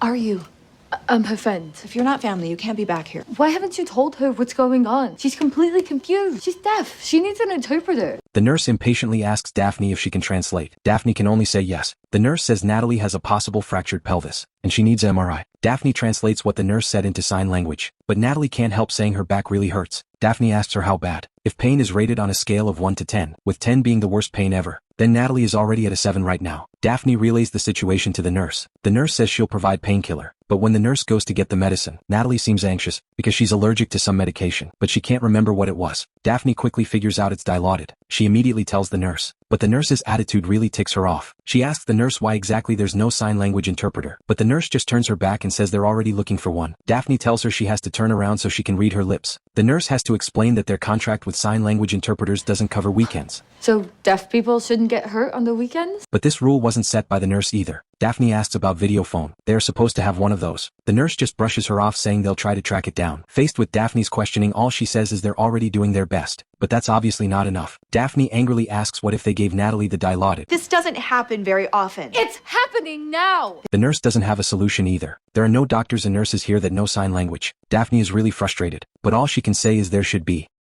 are you? I'm her friend. If you're not family, you can't be back here. Why haven't you told her what's going on? She's completely confused. She's deaf. She needs an interpreter. The nurse impatiently asks Daphne if she can translate. Daphne can only say yes. The nurse says Natalie has a possible fractured pelvis, and she needs an MRI. Daphne translates what the nurse said into sign language, but Natalie can't help saying her back really hurts. Daphne asks her how bad. If pain is rated on a scale of 1 to 10, with 10 being the worst pain ever, then Natalie is already at a 7 right now. Daphne relays the situation to the nurse. The nurse says she'll provide painkiller, but when the nurse goes to get the medicine, Natalie seems anxious because she's allergic to some medication, but she can't remember what it was. Daphne quickly figures out it's Dilaudid. She immediately tells the nurse, but the nurse's attitude really ticks her off. She asks the nurse why exactly there's no sign language interpreter, but the nurse just turns her back and says they're already looking for one. Daphne tells her she has to turn around so she can read her lips. The nurse has to explain that their contract with sign language interpreters doesn't cover weekends. So deaf people shouldn't get hurt on the weekends? But this rule wasn't set by the nurse either. Daphne asks about video phone. They are supposed to have one of those. The nurse just brushes her off, saying they'll try to track it down. Faced with Daphne's questioning, all she says is they're already doing their best. But that's obviously not enough. Daphne angrily asks what if they gave Natalie the Dilaudid. This doesn't happen very often. It's happening now! The nurse doesn't have a solution either. There are no doctors and nurses here that know sign language. Daphne is really frustrated, but all she can say is there should be.